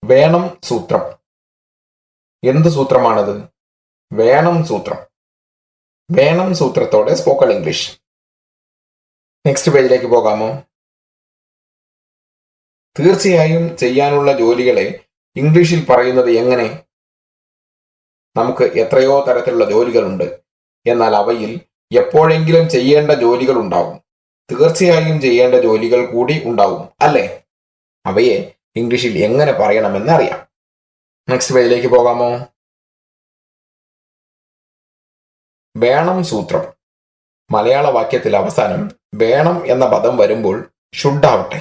വേണം സൂത്രം. എന്ത് സൂത്രമാണത്? വേണം സൂത്രം. വേണം സൂത്രത്തോടെ സ്പോക്കൺ ഇംഗ്ലീഷ്. നെക്സ്റ്റ് പേജിലേക്ക് പോകാമോ? തീർച്ചയായും ചെയ്യാനുള്ള ജോലികളെ ഇംഗ്ലീഷിൽ പറയുന്നത് എങ്ങനെ? നമുക്ക് എത്രയോ തരത്തിലുള്ള ജോലികളുണ്ട്. എന്നാൽ അവയിൽ എപ്പോഴെങ്കിലും ചെയ്യേണ്ട ജോലികൾ ഉണ്ടാവും. തീർച്ചയായും ചെയ്യേണ്ട ജോലികൾ കൂടി ഉണ്ടാവും, അല്ലേ? അവയെ ഇംഗ്ലീഷിൽ എങ്ങനെ പറയണമെന്ന് അറിയാം. നെക്സ്റ്റ് പേജിലേക്ക് പോകാമോ? വേണം സൂത്രം. മലയാള വാക്യത്തിൽ അവസാനം വേണം എന്ന പദം വരുമ്പോൾ ഷുഡ് ആവട്ടെ,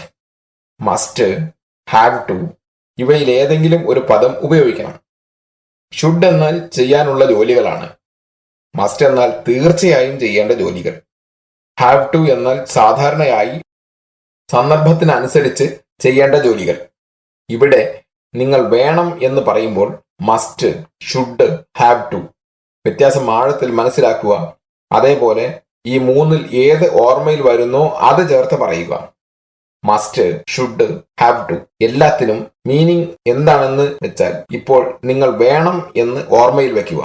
മസ്റ്റ്, ഹാവ് ടു ഇവയിൽ ഏതെങ്കിലും ഒരു പദം ഉപയോഗിക്കണം. ഷുഡ് എന്നാൽ ചെയ്യാനുള്ള ജോലികളാണ്. മസ്റ്റ് എന്നാൽ തീർച്ചയായും ചെയ്യേണ്ട ജോലികൾ. ഹാവ് ടു എന്നാൽ സാധാരണയായി സന്ദർഭത്തിനനുസരിച്ച് ചെയ്യേണ്ട ജോലികൾ. ഇവിടെ നിങ്ങൾ വേണം എന്ന് പറയുമ്പോൾ മസ്റ്റ്, ഷുഡ്, ഹാവ് ടു വ്യത്യാസം ആഴത്തിൽ മനസ്സിലാക്കുക. അതേപോലെ ഈ മൂന്നിൽ ഏത് ഓർമ്മയിൽ വരുന്നോ അത് ചേർത്ത് പറയുക. മസ്റ്റ്, ഷുഡ്, ഹാവ് ടു എല്ലാത്തിനും മീനിങ് എന്താണെന്ന് വെച്ചാൽ ഇപ്പോൾ നിങ്ങൾ വേണം എന്ന് ഓർമ്മയിൽ വെക്കുക.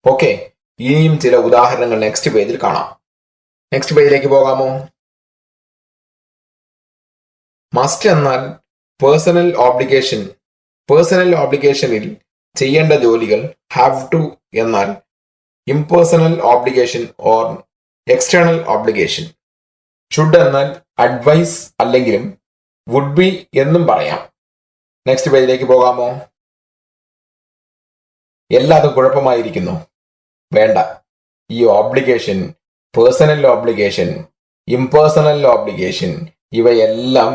ഓക്കെ, ഇനിയും ചില ഉദാഹരണങ്ങൾ നെക്സ്റ്റ് പേജിൽ കാണാം. നെക്സ്റ്റ് പേജിലേക്ക് പോകാമോ? മസ്റ്റ് എന്നാൽ പേഴ്സണൽ ഓബ്ലിഗേഷൻ. പേഴ്സണൽ ഓബ്ലിഗേഷനിൽ ചെയ്യേണ്ട ജോലികൾ. ഹാവ് ടു എന്നാൽ impersonal obligation or external obligation. Should എന്നാൽ അഡ്വൈസ് അല്ലെങ്കിലും വുഡ് ബി എന്നും പറയാം. നെക്സ്റ്റ് പേജിലേക്ക് പോകാമോ? എല്ലാതും കുഴപ്പമായിരിക്കുന്നു. വേണ്ട, ഈ obligation, personal obligation, impersonal obligation ഇവയെല്ലാം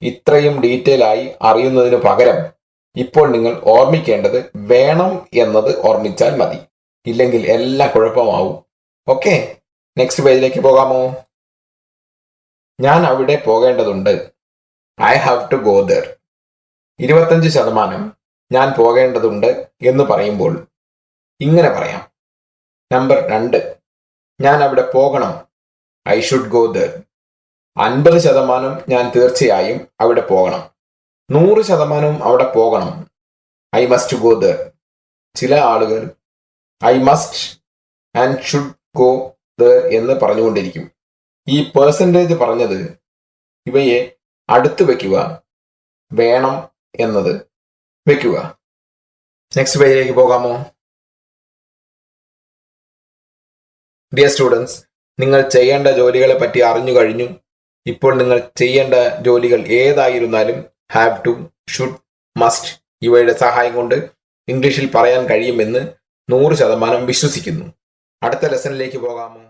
ഇത്രയും ഡീറ്റെയിൽ ആയി അറിയുന്നതിന് പകരം ഇപ്പോൾ നിങ്ങൾ ഓർമ്മിക്കേണ്ടത് വേണം എന്നത് ഓർമ്മിച്ചാൽ മതി. ഇല്ലെങ്കിൽ എല്ലാം കുഴപ്പമാവും. ഓക്കെ, നെക്സ്റ്റ് പേജിലേക്ക് പോകാമോ? ഞാൻ അവിടെ പോകേണ്ടതുണ്ട്. I have to go there. 25% ഞാൻ പോകേണ്ടതുണ്ട് എന്ന് പറയുമ്പോൾ ഇങ്ങനെ പറയാം. നമ്പർ 2, ഞാൻ അവിടെ പോകണം. I should go there. 50% ഞാൻ തീർച്ചയായും അവിടെ പോകണം. 100% അവിടെ പോകണം. I must go there. ചില ആളുകൾ I must and should go there എന്ന് പറഞ്ഞുകൊണ്ടിരിക്കും. ഈ പെർസെൻറ്റേജ് പറഞ്ഞത് ഇവയെ അടുത്ത് വെക്കുക, വേണം എന്നത് വെക്കുക. നെക്സ്റ്റ് പേജിലേക്ക് പോകാമോ? ഡിയർ സ്റ്റുഡൻസ്, നിങ്ങൾ ചെയ്യേണ്ട ജോലികളെ പറ്റി അറിഞ്ഞു കഴിഞ്ഞു. ഇപ്പോൾ നിങ്ങൾ ചെയ്യേണ്ട ജോലികൾ ഏതായിരുന്നാലും ഹാവ് ടു, ഷുഡ്, മസ്റ്റ് ഇവയുടെ സഹായം കൊണ്ട് ഇംഗ്ലീഷിൽ പറയാൻ കഴിയുമെന്ന് 100% വിശ്വസിക്കുന്നു. അടുത്ത ലെസണിലേക്ക് പോകാമോ?